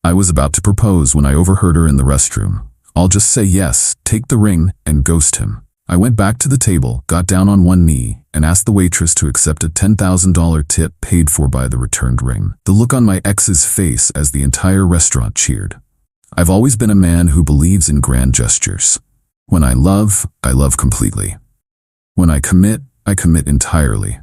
I was about to propose when I overheard her in the restroom. I'll just say yes, take the ring, and ghost him. I went back to the table, got down on one knee, and asked the waitress to accept a $10,000 tip paid for by the returned ring. The look on my ex's face as the entire restaurant cheered. I've always been a man who believes in grand gestures. When I love completely. When I commit entirely.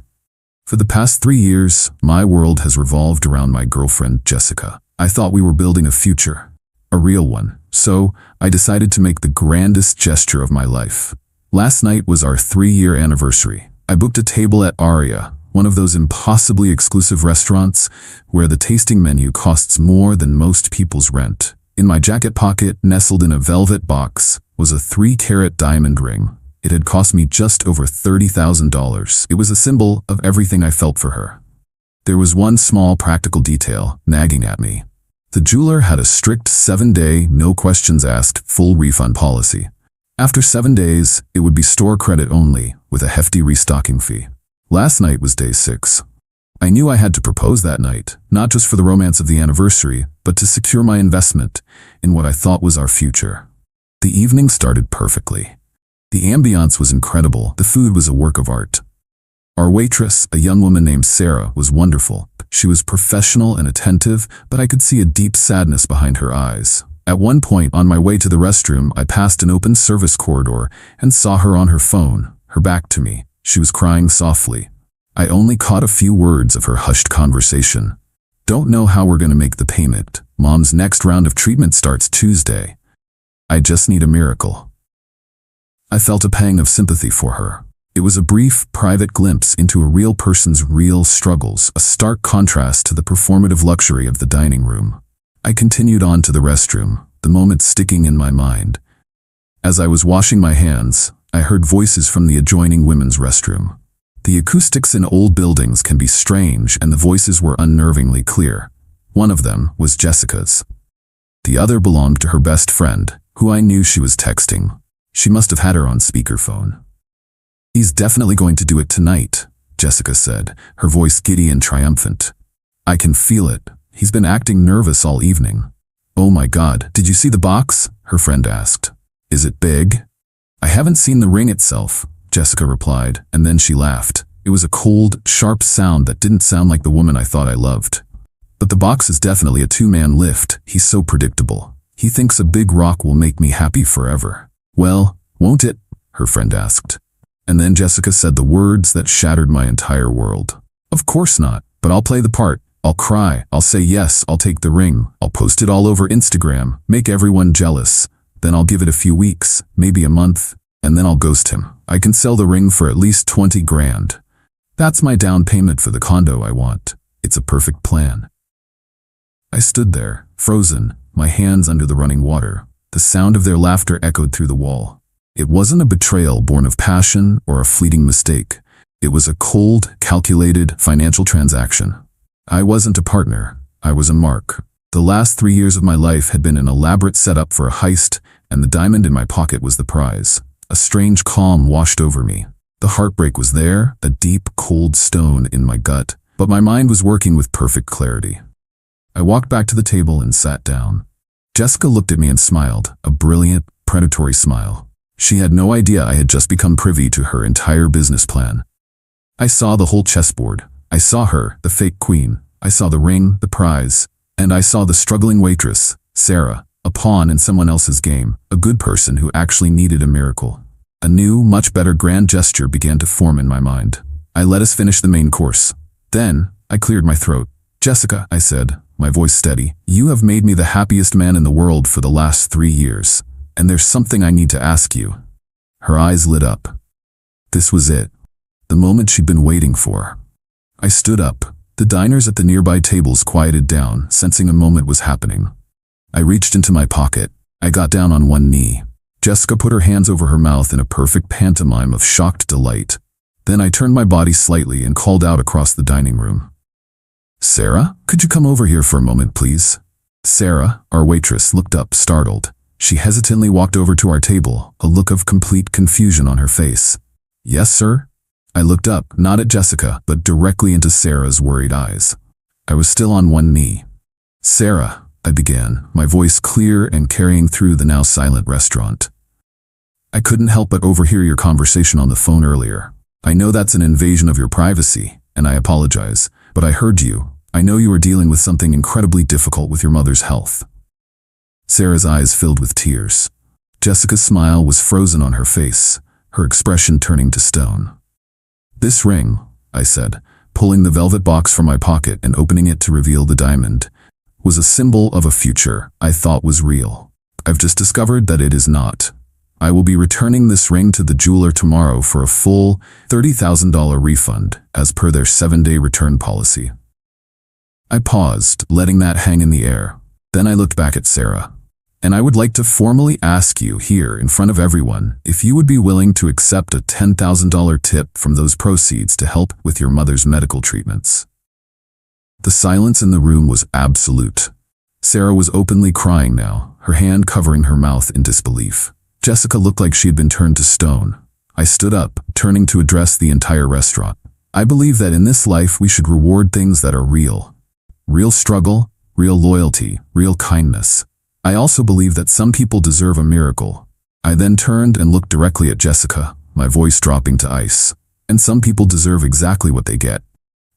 For the past 3 years, my world has revolved around my girlfriend, Jessica. I thought we were building a future, a real one, so I decided to make the grandest gesture of my life. Last night was our 3-year anniversary. I booked a table at Aria, one of those impossibly exclusive restaurants where the tasting menu costs more than most people's rent. In my jacket pocket, nestled in a velvet box, was a 3-carat diamond ring. It had cost me just over $30,000. It was a symbol of everything I felt for her. There was one small practical detail nagging at me. The jeweler had a strict 7-day, no questions asked, full refund policy. After 7 days, it would be store credit only, with a hefty restocking fee. Last night was day 6. I knew I had to propose that night, not just for the romance of the anniversary, but to secure my investment in what I thought was our future. The evening started perfectly. The ambiance was incredible. The food was a work of art. Our waitress, a young woman named Sarah, was wonderful. She was professional and attentive, but I could see a deep sadness behind her eyes. At one point, on my way to the restroom, I passed an open service corridor and saw her on her phone, her back to me. She was crying softly. I only caught a few words of her hushed conversation. Don't know how we're going to make the payment. Mom's next round of treatment starts Tuesday. I just need a miracle. I felt a pang of sympathy for her. It was a brief, private glimpse into a real person's real struggles, a stark contrast to the performative luxury of the dining room. I continued on to the restroom, the moment sticking in my mind. As I was washing my hands, I heard voices from the adjoining women's restroom. The acoustics in old buildings can be strange, and the voices were unnervingly clear. One of them was Jessica's. The other belonged to her best friend, who I knew she was texting. She must have had her on speakerphone. "He's definitely going to do it tonight," Jessica said, her voice giddy and triumphant. "I can feel it. He's been acting nervous all evening." "Oh my God, did you see the box?" her friend asked. "Is it big?" "I haven't seen the ring itself," Jessica replied, and then she laughed. It was a cold, sharp sound that didn't sound like the woman I thought I loved. "But the box is definitely a 2-man lift. He's so predictable. He thinks a big rock will make me happy forever." "Well, won't it?" her friend asked. And then Jessica said the words that shattered my entire world. "Of course not, but I'll play the part. I'll cry, I'll say yes, I'll take the ring, I'll post it all over Instagram, make everyone jealous. Then I'll give it a few weeks, maybe a month, and then I'll ghost him. I can sell the ring for at least 20 grand. That's my down payment for the condo I want. It's a perfect plan." I stood there, frozen, my hands under the running water. The sound of their laughter echoed through the wall. It wasn't a betrayal born of passion or a fleeting mistake. It was a cold, calculated financial transaction. I wasn't a partner, I was a mark. The last 3 years of my life had been an elaborate setup for a heist, and the diamond in my pocket was the prize. A strange calm washed over me. The heartbreak was there, a deep, cold stone in my gut, but my mind was working with perfect clarity. I walked back to the table and sat down. Jessica looked at me and smiled, a brilliant, predatory smile. She had no idea I had just become privy to her entire business plan. I saw the whole chessboard. I saw her, the fake queen. I saw the ring, the prize, and I saw the struggling waitress, Sarah, a pawn in someone else's game, a good person who actually needed a miracle. A new, much better grand gesture began to form in my mind. I let us finish the main course. Then, I cleared my throat. "Jessica," I said, my voice steady, "you have made me the happiest man in the world for the last 3 years, and there's something I need to ask you." Her eyes lit up. This was it. The moment she'd been waiting for. I stood up. The diners at the nearby tables quieted down, sensing a moment was happening. I reached into my pocket. I got down on one knee. Jessica put her hands over her mouth in a perfect pantomime of shocked delight. Then I turned my body slightly and called out across the dining room. "Sarah, could you come over here for a moment, please?" Sarah, our waitress, looked up, startled. She hesitantly walked over to our table, a look of complete confusion on her face. "Yes, sir?" I looked up, not at Jessica, but directly into Sarah's worried eyes. I was still on one knee. "Sarah," I began, my voice clear and carrying through the now silent restaurant. I couldn't help but overhear your conversation on the phone earlier. I know that's an invasion of your privacy, and I apologize, but I heard you. I know you are dealing with something incredibly difficult with your mother's health. Sarah's eyes filled with tears. Jessica's smile was frozen on her face, her expression turning to stone. This ring, I said, pulling the velvet box from my pocket and opening it to reveal the diamond, was a symbol of a future I thought was real. I've just discovered that it is not. I will be returning this ring to the jeweler tomorrow for a full $30,000 refund, as per their 7-day return policy. I paused, letting that hang in the air. Then I looked back at Sarah. And I would like to formally ask you here in front of everyone if you would be willing to accept a $10,000 tip from those proceeds to help with your mother's medical treatments. The silence in the room was absolute. Sarah was openly crying now, her hand covering her mouth in disbelief. Jessica looked like she had been turned to stone. I stood up, turning to address the entire restaurant. I believe that in this life we should reward things that are real. Real struggle, real loyalty, real kindness. I also believe that some people deserve a miracle. I then turned and looked directly at Jessica, my voice dropping to ice. And some people deserve exactly what they get.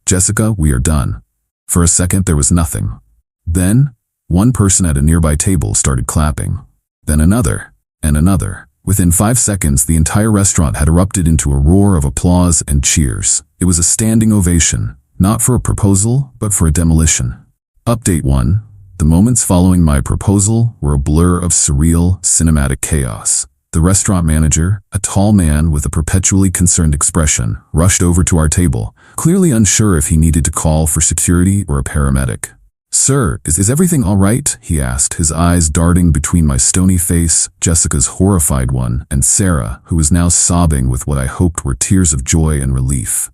Jessica, we are done. For a second there was nothing. Then, one person at a nearby table started clapping. Then another, and another. Within 5 seconds, the entire restaurant had erupted into a roar of applause and cheers. It was a standing ovation, not for a proposal, but for a demolition. Update 1. The moments following my proposal were a blur of surreal, cinematic chaos. The restaurant manager, a tall man with a perpetually concerned expression, rushed over to our table, clearly unsure if he needed to call for security or a paramedic. "Sir, is everything all right?" he asked, his eyes darting between my stony face, Jessica's horrified one, and Sarah, who was now sobbing with what I hoped were tears of joy and relief.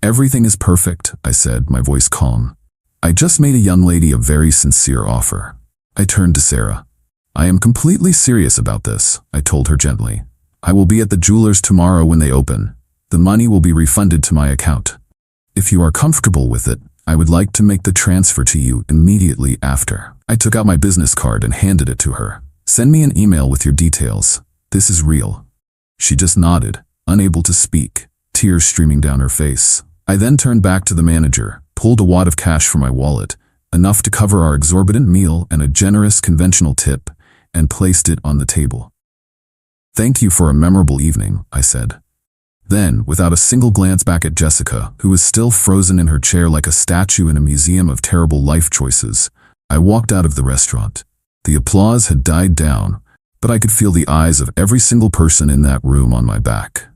"Everything is perfect," I said, my voice calm. "I just made a young lady a very sincere offer." I turned to Sarah. "I am completely serious about this," I told her gently. "I will be at the jeweler's tomorrow when they open. The money will be refunded to my account. If you are comfortable with it, I would like to make the transfer to you immediately after." I took out my business card and handed it to her. "Send me an email with your details. This is real." She just nodded, unable to speak, tears streaming down her face. I then turned back to the manager, pulled a wad of cash from my wallet, enough to cover our exorbitant meal and a generous conventional tip, and placed it on the table. "Thank you for a memorable evening," I said. Then, without a single glance back at Jessica, who was still frozen in her chair like a statue in a museum of terrible life choices, I walked out of the restaurant. The applause had died down, but I could feel the eyes of every single person in that room on my back.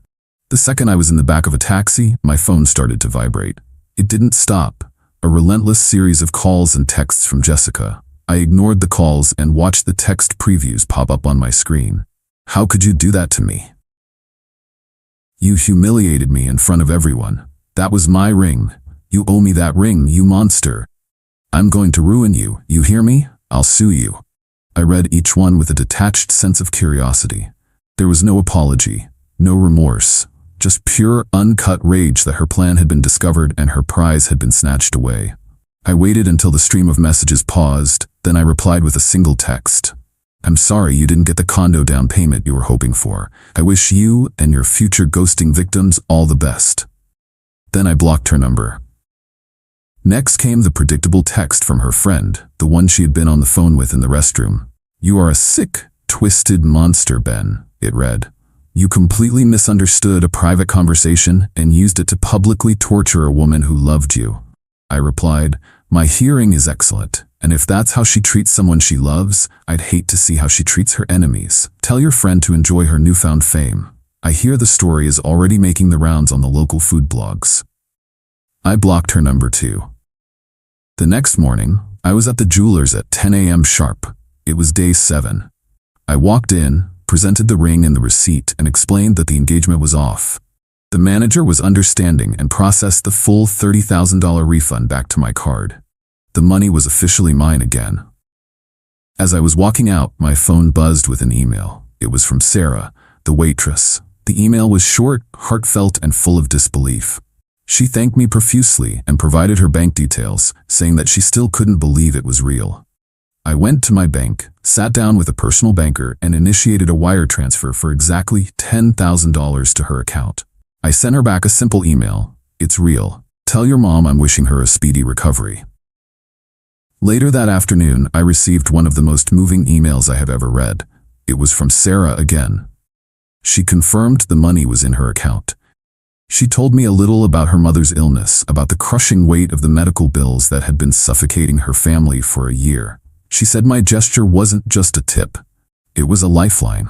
The second I was in the back of a taxi, my phone started to vibrate. It didn't stop, a relentless series of calls and texts from Jessica. I ignored the calls and watched the text previews pop up on my screen. "How could you do that to me? You humiliated me in front of everyone. That was my ring. You owe me that ring, you monster. I'm going to ruin you, you hear me? I'll sue you." I read each one with a detached sense of curiosity. There was no apology, no remorse, just pure, uncut rage that her plan had been discovered and her prize had been snatched away. I waited until the stream of messages paused, then I replied with a single text. "I'm sorry you didn't get the condo down payment you were hoping for. I wish you and your future ghosting victims all the best." Then I blocked her number. Next came the predictable text from her friend, the one she had been on the phone with in the restroom. "You are a sick, twisted monster, Ben," it read. "You completely misunderstood a private conversation and used it to publicly torture a woman who loved you." I replied, "My hearing is excellent, and if that's how she treats someone she loves, I'd hate to see how she treats her enemies. Tell your friend to enjoy her newfound fame. I hear the story is already making the rounds on the local food blogs." I blocked her number too. The next morning, I was at the jeweler's at 10 a.m. sharp. It was day 7. I walked in, presented the ring and the receipt, and explained that the engagement was off. The manager was understanding and processed the full $30,000 refund back to my card. The money was officially mine again. As I was walking out, my phone buzzed with an email. It was from Sarah, the waitress. The email was short, heartfelt, and full of disbelief. She thanked me profusely and provided her bank details, saying that she still couldn't believe it was real. I went to my bank, sat down with a personal banker, and initiated a wire transfer for exactly $10,000 to her account. I sent her back a simple email. It's real. Tell your mom I'm wishing her a speedy recovery. Later that afternoon, I received one of the most moving emails I have ever read. It was from Sarah again. She confirmed the money was in her account. She told me a little about her mother's illness, about the crushing weight of the medical bills that had been suffocating her family for a year. She said my gesture wasn't just a tip. It was a lifeline.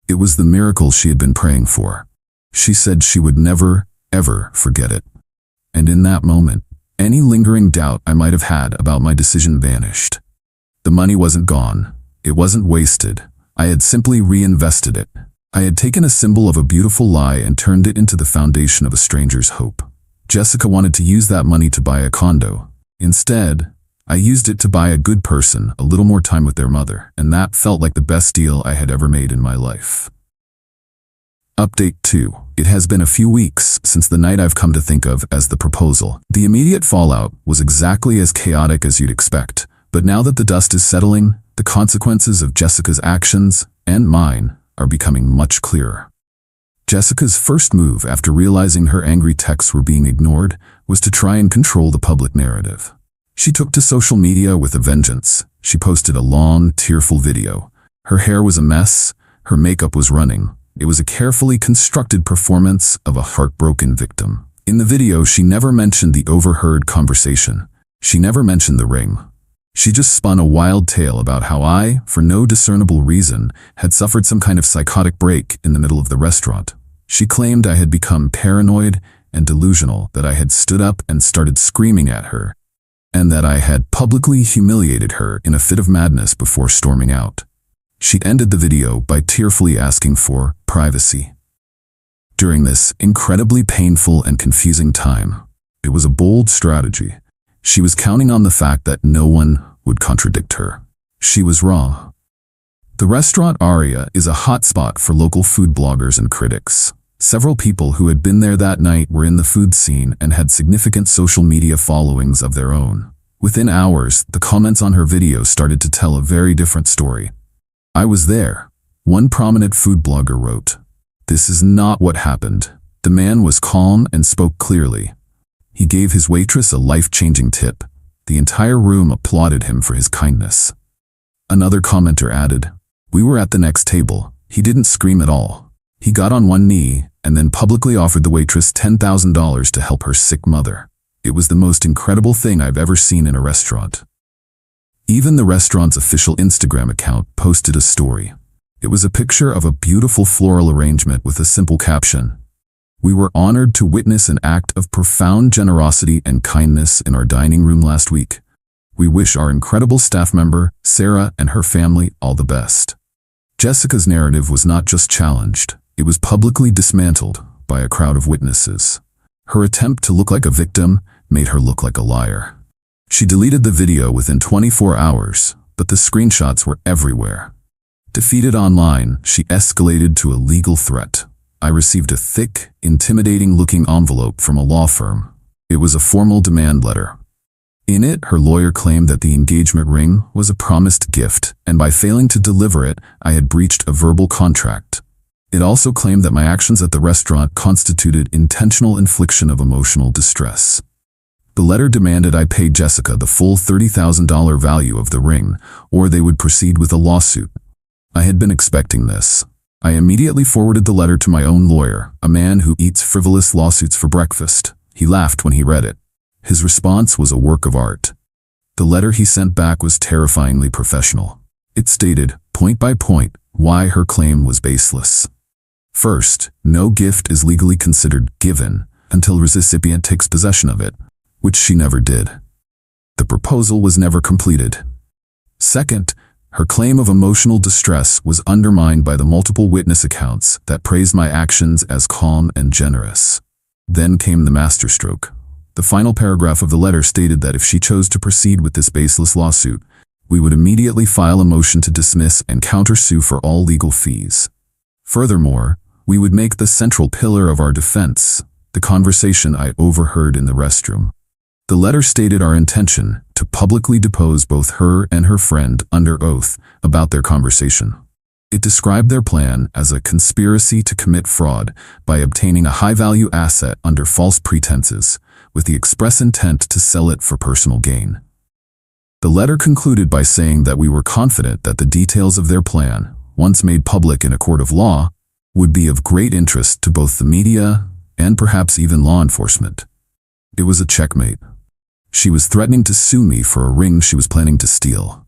It was the miracle she had been praying for. She said she would never, ever forget it. And in that moment, any lingering doubt I might have had about my decision vanished. The money wasn't gone. It wasn't wasted. I had simply reinvested it. I had taken a symbol of a beautiful lie and turned it into the foundation of a stranger's hope. Jessica wanted to use that money to buy a condo. Instead, I used it to buy a good person, a little more time with their mother, and that felt like the best deal I had ever made in my life. Update 2. It has been a few weeks since the night I've come to think of as the proposal. The immediate fallout was exactly as chaotic as you'd expect, but now that the dust is settling, the consequences of Jessica's actions, and mine, are becoming much clearer. Jessica's first move after realizing her angry texts were being ignored was to try and control the public narrative. She took to social media with a vengeance. She posted a long, tearful video. Her hair was a mess. Her makeup was running. It was a carefully constructed performance of a heartbroken victim. In the video, she never mentioned the overheard conversation. She never mentioned the ring. She just spun a wild tale about how I, for no discernible reason, had suffered some kind of psychotic break in the middle of the restaurant. She claimed I had become paranoid and delusional, that I had stood up and started screaming at her, and that I had publicly humiliated her in a fit of madness before storming out. She ended the video by tearfully asking for privacy. During this incredibly painful and confusing time, it was a bold strategy. She was counting on the fact that no one would contradict her. She was wrong. The restaurant Aria is a hotspot for local food bloggers and critics. Several people who had been there that night were in the food scene and had significant social media followings of their own. Within hours, the comments on her video started to tell a very different story. I was there. One prominent food blogger wrote, "This is not what happened. The man was calm and spoke clearly. He gave his waitress a life-changing tip. The entire room applauded him for his kindness." Another commenter added, "We were at the next table. He didn't scream at all. He got on one knee and then publicly offered the waitress $10,000 to help her sick mother. It was the most incredible thing I've ever seen in a restaurant." Even the restaurant's official Instagram account posted a story. It was a picture of a beautiful floral arrangement with a simple caption, "We were honored to witness an act of profound generosity and kindness in our dining room last week. We wish our incredible staff member, Sarah, and her family all the best." Jessica's narrative was not just challenged, it was publicly dismantled by a crowd of witnesses. Her attempt to look like a victim made her look like a liar. She deleted the video within 24 hours, but the screenshots were everywhere. Defeated online, she escalated to a legal threat. I received a thick, intimidating-looking envelope from a law firm. It was a formal demand letter. In it, her lawyer claimed that the engagement ring was a promised gift, and by failing to deliver it, I had breached a verbal contract. It also claimed that my actions at the restaurant constituted intentional infliction of emotional distress. The letter demanded I pay Jessica the full $30,000 value of the ring, or they would proceed with a lawsuit. I had been expecting this. I immediately forwarded the letter to my own lawyer, a man who eats frivolous lawsuits for breakfast. He laughed when he read it. His response was a work of art. The letter he sent back was terrifyingly professional. It stated, point by point, why her claim was baseless. First, no gift is legally considered given until the recipient takes possession of it, which she never did. The proposal was never completed. Second, her claim of emotional distress was undermined by the multiple witness accounts that praised my actions as calm and generous. Then came the masterstroke. The final paragraph of the letter stated that if she chose to proceed with this baseless lawsuit, we would immediately file a motion to dismiss and countersue for all legal fees. Furthermore, we would make the central pillar of our defense the conversation I overheard in the restroom. The letter stated our intention to publicly depose both her and her friend under oath about their conversation. It described their plan as a conspiracy to commit fraud by obtaining a high-value asset under false pretenses, with the express intent to sell it for personal gain. The letter concluded by saying that we were confident that the details of their plan, once made public in a court of law, would be of great interest to both the media and perhaps even law enforcement. It was a checkmate. She was threatening to sue me for a ring she was planning to steal.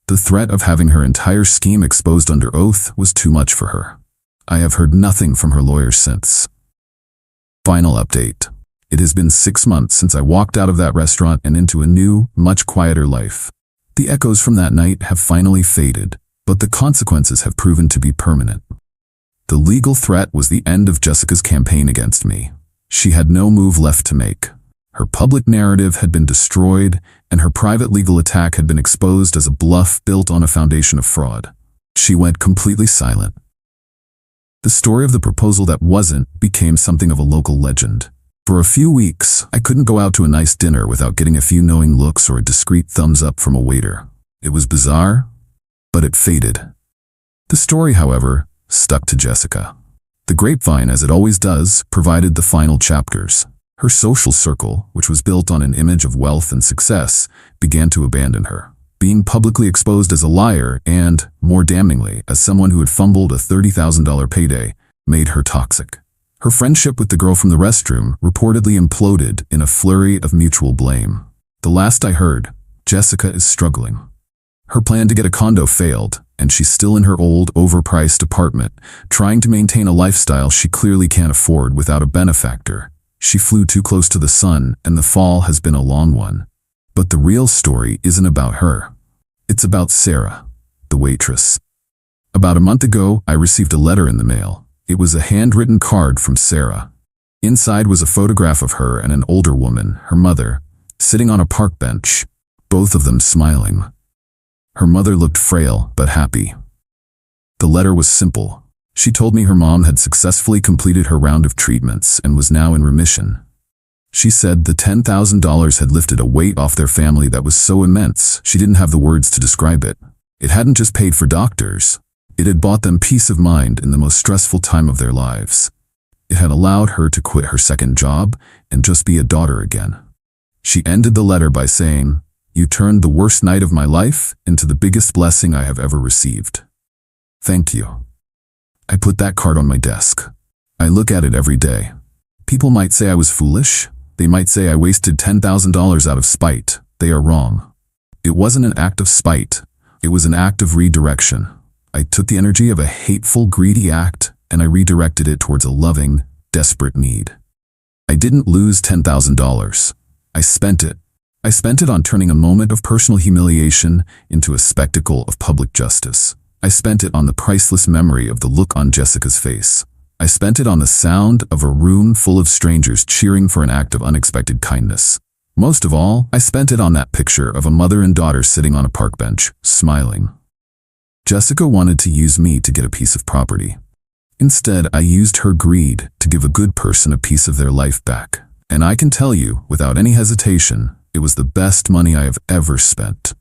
The threat of having her entire scheme exposed under oath was too much for her. I have heard nothing from her lawyers since. Final update. It has been 6 months since I walked out of that restaurant and into a new, much quieter life. The echoes from that night have finally faded, but the consequences have proven to be permanent. The legal threat was the end of Jessica's campaign against me. She had no move left to make. Her public narrative had been destroyed, and her private legal attack had been exposed as a bluff built on a foundation of fraud. She went completely silent. The story of the proposal that wasn't became something of a local legend. For a few weeks, I couldn't go out to a nice dinner without getting a few knowing looks or a discreet thumbs up from a waiter. It was bizarre, but it faded. The story, however, stuck to Jessica. The grapevine, as it always does, provided the final chapters. Her social circle, which was built on an image of wealth and success, began to abandon her. Being publicly exposed as a liar and, more damningly, as someone who had fumbled a $30,000 payday, made her toxic. Her friendship with the girl from the restroom reportedly imploded in a flurry of mutual blame. The last I heard, Jessica is struggling. Her plan to get a condo failed, and she's still in her old, overpriced apartment, trying to maintain a lifestyle she clearly can't afford without a benefactor. She flew too close to the sun, and the fall has been a long one. But the real story isn't about her. It's about Sarah, the waitress. About a month ago, I received a letter in the mail. It was a handwritten card from Sarah. Inside was a photograph of her and an older woman, her mother, sitting on a park bench, both of them smiling. Her mother looked frail but happy. The letter was simple. She told me her mom had successfully completed her round of treatments and was now in remission. She said the $10,000 had lifted a weight off their family that was so immense she didn't have the words to describe it. It hadn't just paid for doctors. It had bought them peace of mind in the most stressful time of their lives. It had allowed her to quit her second job and just be a daughter again. She ended the letter by saying, "You turned the worst night of my life into the biggest blessing I have ever received. Thank you." I put that card on my desk. I look at it every day. People might say I was foolish. They might say I wasted $10,000 out of spite. They are wrong. It wasn't an act of spite. It was an act of redirection. I took the energy of a hateful, greedy act and I redirected it towards a loving, desperate need. I didn't lose $10,000. I spent it. I spent it on turning a moment of personal humiliation into a spectacle of public justice. I spent it on the priceless memory of the look on Jessica's face. I spent it on the sound of a room full of strangers cheering for an act of unexpected kindness. Most of all, I spent it on that picture of a mother and daughter sitting on a park bench, smiling. Jessica wanted to use me to get a piece of property. Instead, I used her greed to give a good person a piece of their life back. And I can tell you, without any hesitation, it was the best money I have ever spent.